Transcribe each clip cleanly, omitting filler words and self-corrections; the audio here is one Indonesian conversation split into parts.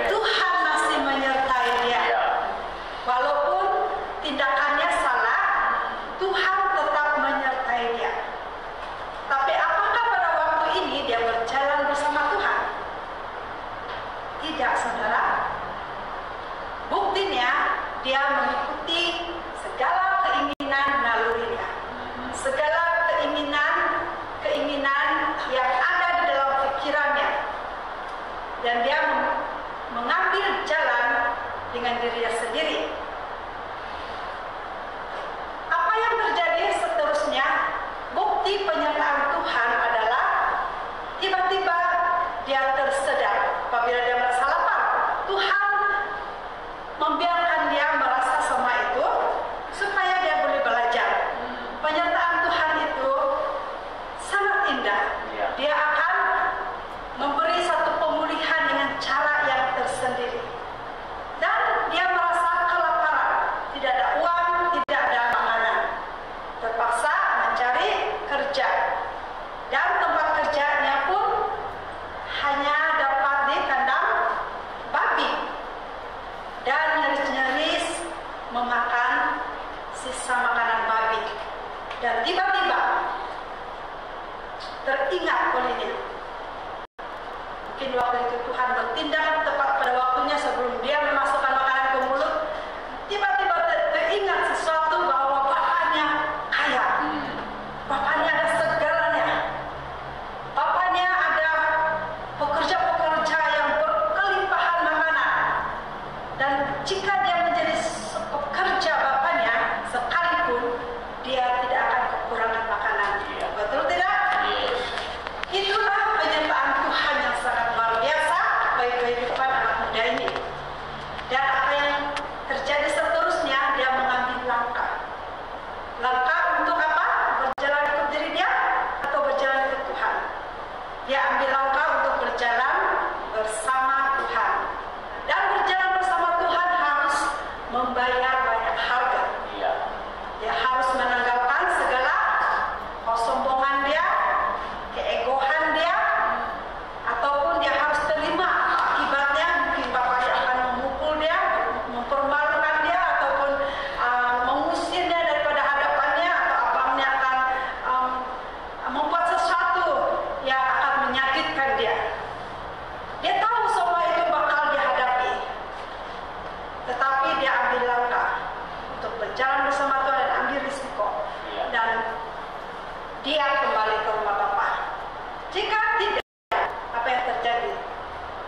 Tuhan masih menyertai dia. Walaupun tindakannya salah, Tuhan tetap menyertai dia. Tapi apakah pada waktu ini dia berjalan bersama Tuhan? Tidak, saudara. Buktinya dia mengikuti segala keinginan nalurinya, segala keinginan yang ada di dalam pikirannya, dan dia mengambil jalan dengan dirinya sendiri. Apa yang terjadi seterusnya? Bukti penyertaan Tuhan adalah tiba-tiba dia tersedar. Apabila dia merasa lapar, Tuhan membiarkan dia merasa semua itu supaya dia boleh belajar. Penyertaan Tuhan itu sangat indah. Dia akan memberi satu pemulihan dengan cara yang tersendiri. Dan dia merasa kelaparan, tidak ada uang, tidak ada makanan. Terpaksa mencari kerja. Dan tempat kerjanya pun hanya dapat di kandang babi. Dan nyaris-nyaris memakan sisa makanan babi. Dan tiba-tiba teringat olehnya. Mungkin waktu itu Tuhan bertindak tepat pada waktunya sebelum dia memasukkan makanan ke mulut. Tiba-tiba teringat sesuatu bahwa bapaknya kaya. Bapaknya ada segalanya. Bapaknya ada pekerja-pekerja yang berkelimpahan makanan. Dan jika dia menjadi pekerja bapaknya, sekalipun dia tidak akan kekurangan makanan. Betul tidak? Itulah penyertaan Tuhan yang sangat luar biasa bagi kehidupan anak muda ini. Dan apa yang terjadi seterusnya, dia mengambil langkah. Langkah untuk apa? Berjalan ikut diri dia atau berjalan ikut Tuhan? Dia ambil langkah untuk berjalan bersama Tuhan. Dan berjalan bersama Tuhan harus membayar banyak harga. Dia harus menanggalkan segala kesombongan dia, keegohan dia, ataupun dia harus terima akibatnya. Mungkin bapaknya akan memukul dia, mempermalukan dia, ataupun mengusirnya daripada hadapannya, atau abangnya akan membuat sesuatu yang akan menyakitkan dia. Dia tahu semua itu bakal dihadapi, tetapi dia ambil langkah untuk berjalan bersama Tuhan dan ambil risiko. Dan dia kembali ke rumah Bapa. Jika tidak, apa yang terjadi?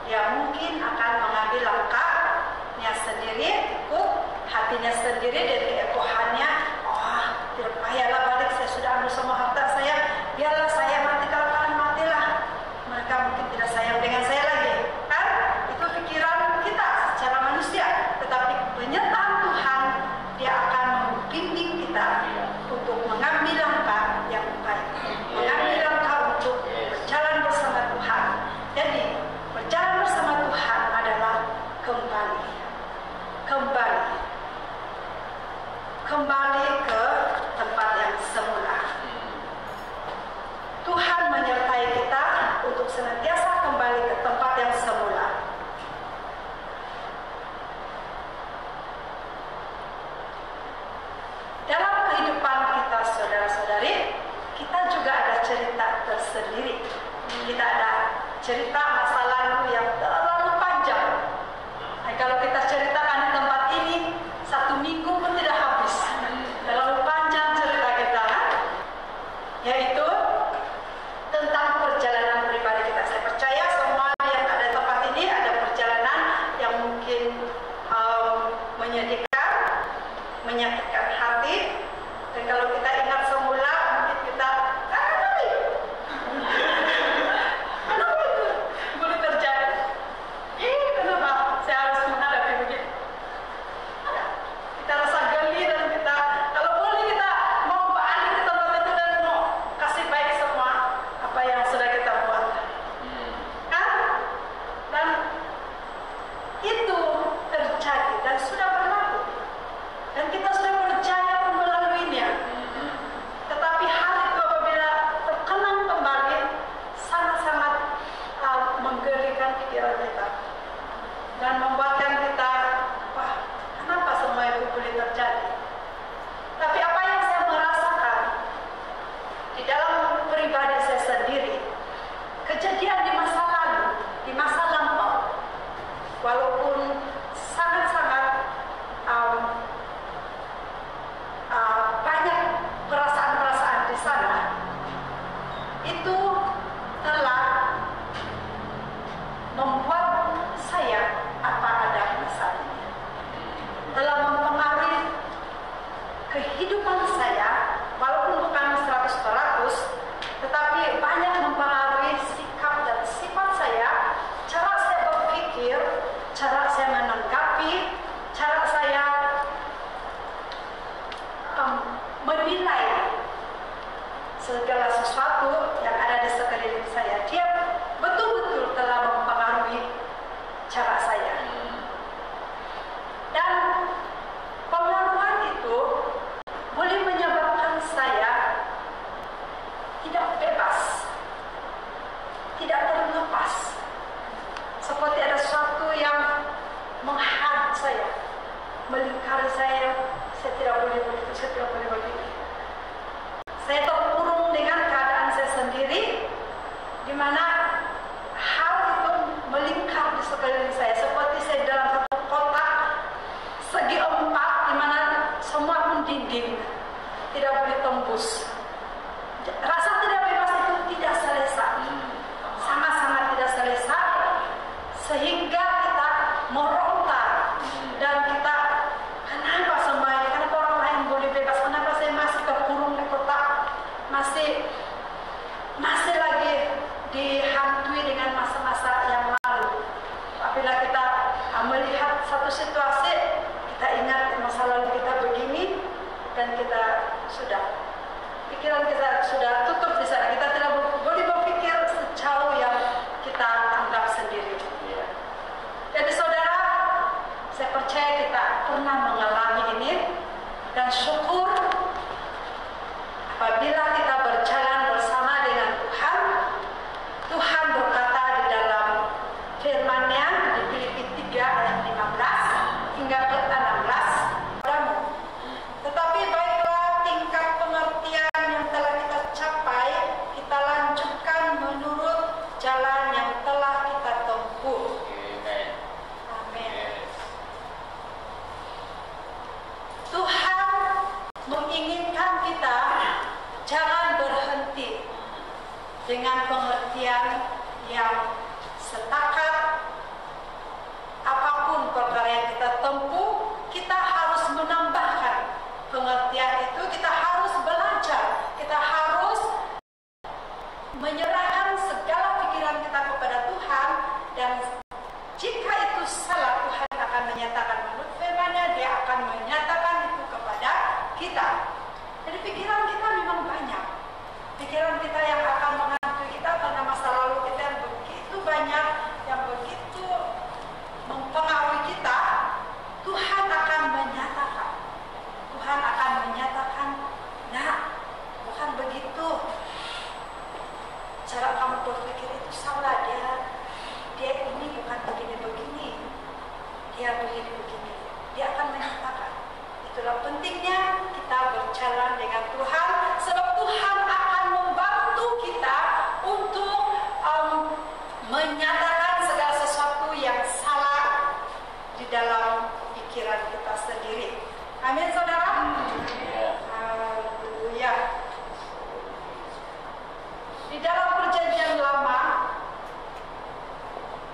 Dia mungkin akan mengambil langkahnya sendiri, ikut hatinya sendiri dan keegohannya. Oh, tidak payahlah balik, saya sudah ambil semua harta saya, biarlah saya mati, kalau kalian matilah. Mereka mungkin tidak sayang dengan saya lagi. Kan? Itu pikiran kita secara manusia. Tetapi penyertaan Tuhan, dia akan membimbing kita untuk mengambil langkah yang baik, mengambil langkah untuk berjalan bersama Tuhan. Jadi berjalan bersama Tuhan adalah kembali ke tempat yang semula. Tuhan menyertai kita untuk senantiasa kembali ke tempat yang semula. Dalam kehidupan kita, saudara-saudari, kita juga ada cerita tersendiri. Kita ada cerita masa lalu yang terlalu panjang. Nah, kalau kita ceritakan di tempat ini, 1 minggu pun tidak habis. Terlalu panjang cerita kita, kan? Yaitu tentang perjalanan pribadi kita. Saya percaya semua yang ada di tempat ini ada perjalanan yang mungkin menyedihkan, menyakitkan hati. Dan kalau kita ingat semula, mungkin kita kenapa itu boleh terjadi? Kenapa saya harus menghadapi begini? Kita rasa geli dan kita, kalau boleh kita mau balik ke tempat itu dan mau kasih baik semua apa yang sudah kita buat. Kan? Dan itu terjadi dan sudah berlaku. Dan kita sudah percaya pun melaluinya. Tetapi hal itu apabila terkenang kembali, sangat-sangat menggelikan pikiran kita. dan membuatkan kita, wah, kenapa semua itu boleh terjadi? Tapi apa yang saya merasakan di dalam pribadi saya sendiri, kejadian di masa lalu, di masa lampau, walaupun sangat-sangat banyak perasaan-perasaan di sana, itu telah membuat saya apa adanya saat ini, telah mempengaruhi kehidupan saya, walaupun bukan 100%, tetapi banyak mempengaruhi sikap dan sifat saya, cara saya berpikir, cara saya menanggapi, cara saya menilai segala sesuatu yang ada di sekeliling saya. Dia betul-betul telah mempengaruhi cara saya. Dan pengaruhan itu boleh menyebabkan saya tidak bebas, tidak terlepas. Seperti ada sesuatu yang menghadang saya, melingkari saya tidak boleh begitu, saya tidak boleh begitu. Saya terkurung dengan keadaan saya sendiri, di mana hal itu melingkar di sekeliling saya, seperti saya dalam satu kotak segi 4, di mana semua pun dinding, tidak boleh tembus. Rasa tidak bebas itu tidak selesai, sangat-sangat tidak selesai, sehingga kita meronta dan kita, kenapa semua ini, kenapa orang lain boleh bebas, kenapa saya masih terkurung di kotak, masih lagi dihantui dengan masa-masa yang lalu. Apabila kita melihat satu situasi, kita ingat masa lalu kita begini, dan kita pikiran kita sudah tutup di sana. Kita tidak boleh berpikir sejauh yang kita anggap sendiri. Jadi saudara, saya percaya kita pernah mengalami ini, dan syukur apabila kita berjalan bersama dengan Tuhan. Tuhan berkata di dalam firman-Nya di Filipi 3 ayat 15 hingga ke 16, tetapi baiklah tingkat pengertian yang telah kita capai, kita lanjutkan menurut jalan yang telah kita tempuh. Amin. Tuhan menginginkan kita jangan berhenti dengan pengertian yang setakat. Apapun perkara yang kita tempuh, kita harus menambahkan pengertian itu. Kita harus belajar, kita harus menyerahkan segala pikiran kita kepada Tuhan, dan jika itu salah, Tuhan akan menyatakan menurut firman-Nya, Dia akan menyatakan itu kepada kita. Jadi pikiran kita memang banyak, pikiran kita yang akan menghantui kita karena masa lalu kita yang begitu banyak, yang begitu mempengaruhi kita. Tuhan akan menyatakan, nah, bukan begitu, cara kamu berpikir itu salah, dia ini bukan begini-begini, dia begini-begini. Dia akan menyatakan. Itulah pentingnya kita berjalan dengan Tuhan, sebab Tuhan akan membantu kita untuk menyatakan segala sesuatu yang salah di dalam pikiran kita sendiri. Amin, saudara. Haleluya. Di dalam perjanjian lama,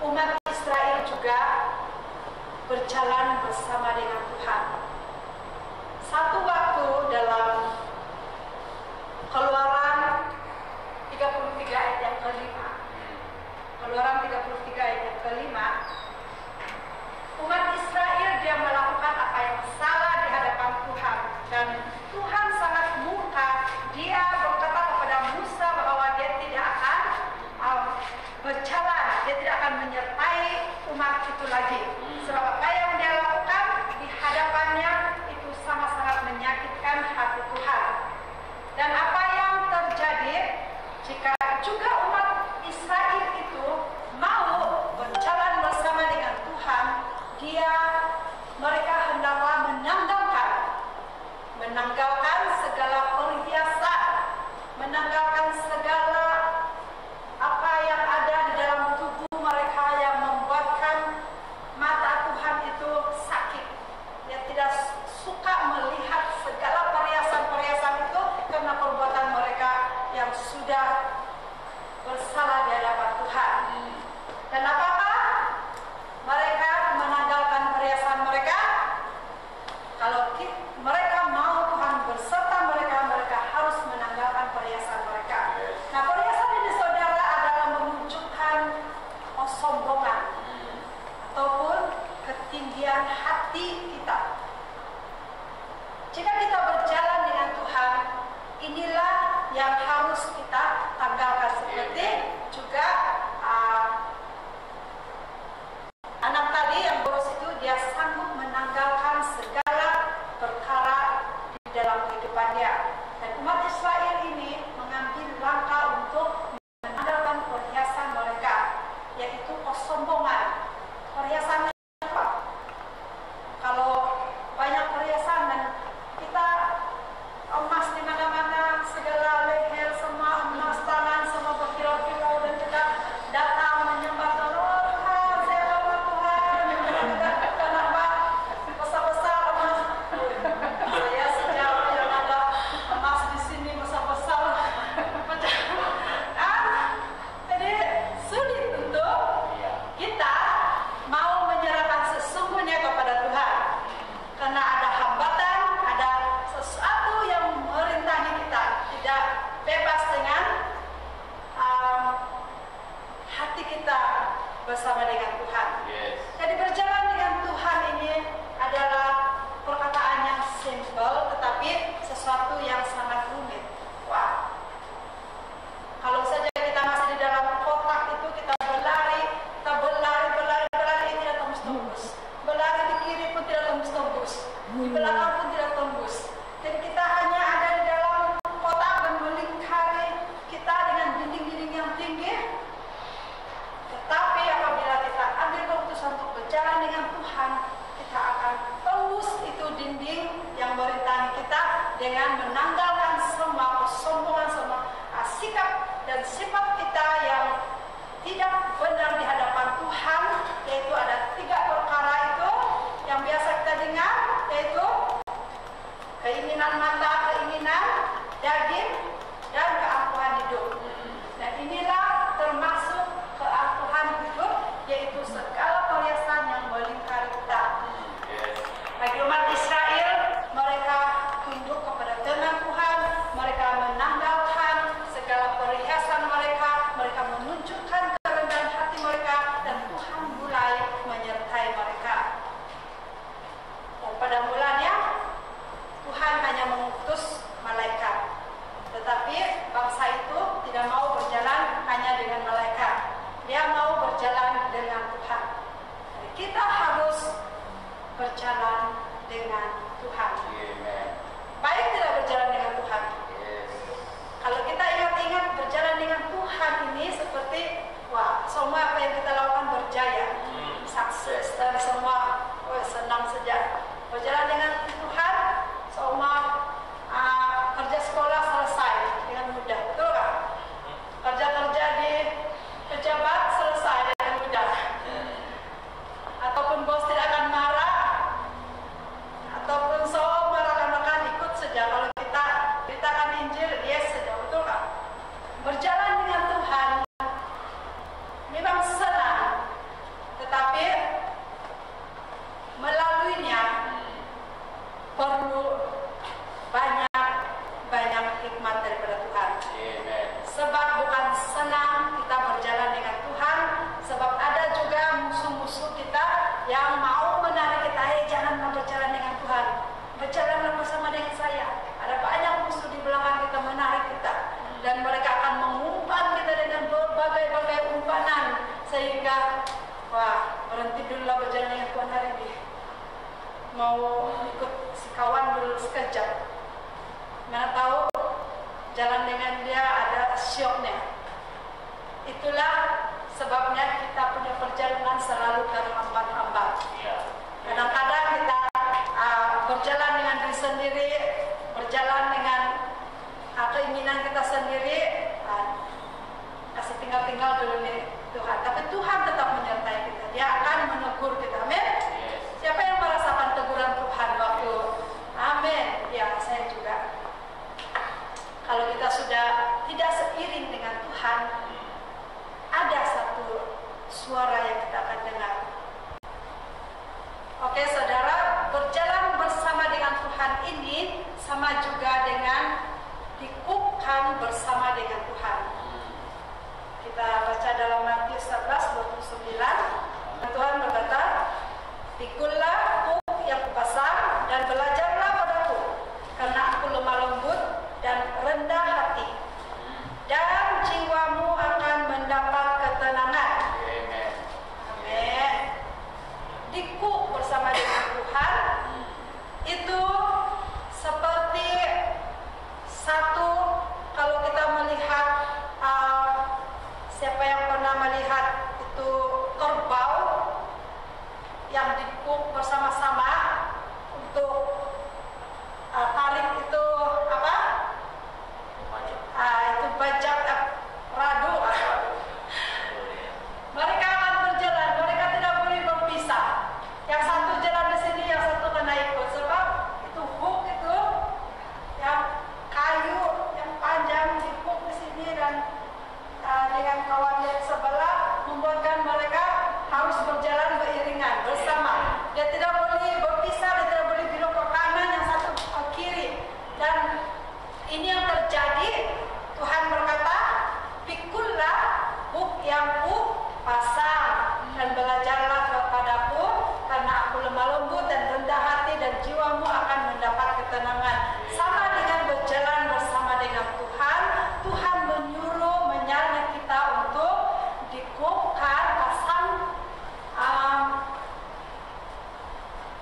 umat Israel juga berjalan bersama dengan Tuhan. Satu waktu dalam Keluaran 33 ayat yang kelima, Keluaran 33 ayat yang kelima, umat Israel dia melakukan apa yang salah di hadapan Tuhan, dan Tuhan sangat murka. Dia berkata kepada Musa bahwa dia tidak akan berjalan, dia tidak akan menyertai umat itu lagi, sebab apa yang dia lakukan di hadapannya itu sangat-sangat menyakitkan hati Tuhan. Dan apa yang terjadi jika juga umat Israel itu mau dengan hati kita. Jika kita berjalan dengan Tuhan, inilah yang harus kita tanggalkan. Seperti juga anak tadi yang boros itu, dia sanggup menanggalkan segala perkara di dalam kehidupan dia. Dan umat Israel ini mengambil langkah untuk menanggalkan perhiasan mereka, yaitu kesombongan. Perhiasan apa? Kalau banyak perhiasan dan kita emas di mana-mana, segala leher semua emas, tangan semua berkilau-kilau, dan kita datang menyembah Tuhan. Oh Tuhan, saya lemah Tuhan, kenapa besar-besar emas? Saya sejak yang ada emas di sini besar-besar. Jadi sulit untuk kita mau menyerahkan sesungguhnya kepada Tuhan, karena ada hambatan, ada sesuatu yang merintangi kita, tidak bebas dengan hati kita bersama dengan Tuhan. Jadi berjalan dengan Tuhan ini adalah perkataan yang simple, tetapi sesuatu yang sangat rumit. Wah, kalau saja kita masih di dalam kotak itu, kita berlari, tidak tembus-tembus. Berlari di kiri pun tidak tembus-tembus, di belakang pun tidak tembus. Jadi kita hanya ada di dalam kotak dan melingkari kita dengan dinding-dinding yang tinggi. Tetapi apabila kita ambil keputusan untuk berjalan dengan Tuhan, kita akan tembus itu dinding yang merintangi kita dengan menanggalkan semua kesombongan, semua sikap dan sifat kita yang tidak benar di hadapan Tuhan, yaitu ada 3 perkara itu yang biasa kita dengar, yaitu keinginan mata, keinginan daging, dan keangkuhan hidup. Dan inilah termasuk keangkuhan hidup, yaitu segala perhiasan yang melingkari kita. Bagi umat Israel, mereka tunduk kepada firman Tuhan, mereka menanggalkan segala perhiasan mereka, mereka menunjukkan kerendahan hati mereka, dan Tuhan mulai menyertai mereka. Dan pada mulanya Tuhan hanya mengutus malaikat, tetapi bangsa itu tidak mau berjalan hanya dengan malaikat, dia mau berjalan dengan Tuhan. Jadi kita harus berjalan dengan Tuhan. Baik tidak berjalan dengan Tuhan. Kalau kita ingat-ingat berjalan dengan Tuhan ini seperti, wah, semua apa yang kita lakukan berjaya, sukses dan semua, senang saja. Berjalan dengan Tuhan, semua kerja sekolah selesai dengan mudah, betul kan? Kerja-kerja di pejabat selesai dengan mudah. Ataupun bos tidak akan marah, ataupun semua rekan-rekan ikut saja. Kalau kita ceritakan Injil, yes saja, betul kan? Berjalan dengan Tuhan memang senang, tetapi melaluinya perlu banyak hikmat daripada Tuhan. Sebab bukan senang kita berjalan dengan Tuhan, sebab ada juga musuh-musuh kita yang mau menarik kita, jangan berjalan dengan Tuhan, berjalanlah bersama dengan saya. Ada banyak musuh di belakang kita menarik kita, dan mereka akan mengumpan kita dengan berbagai umpanan, sehingga wah, berhenti dulu berjalan dengan Tuhan hari ini, mau ikut si kawan dulu sekejap, mana tahu jalan dengan dia ada syoknya. Itulah sebabnya kita punya perjalanan selalu terhambat-hambat. Kadang-kadang kita berjalan dengan diri sendiri, berjalan dengan keinginan kita sendiri, kasih tinggal-tinggal dulu nih Tuhan. Tapi Tuhan tetap menyertai kita, dia akan menegur kita. Amin. Siapa yang merasakan teguran Tuhan waktu amin? Ya, saya juga. Kalau kita sudah tidak seiring dengan Tuhan, ada satu suara yang kita akan dengar.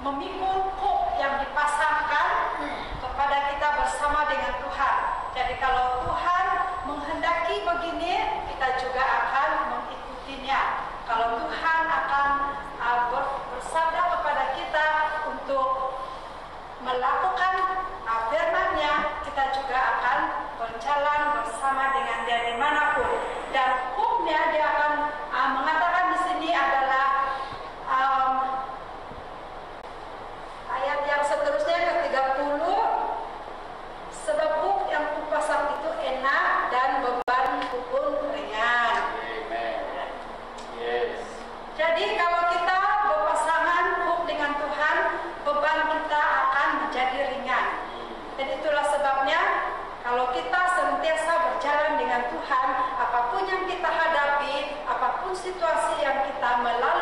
memikul hook yang dipasangkan kepada kita bersama dengan Tuhan. Jadi kalau Tuhan menghendaki begini, kita juga akan mengikutinya. Kalau Tuhan akan bersabda kepada kita untuk melakukan firman-Nya, kita juga akan berjalan bersama dengan Dia dimanapun. Dan hukumnya Dia akan mengatakan di sini adalah ayat yang seterusnya ke-30, sebab huk yang kupasang itu enak dan beban pun ringan. Amen. Yes. Jadi kalau kita berpasangan huk dengan Tuhan, beban kita akan menjadi ringan. Dan itulah sebabnya kalau kita senantiasa berjalan dengan Tuhan, apapun yang kita hadapi, apapun situasi yang kita melalui,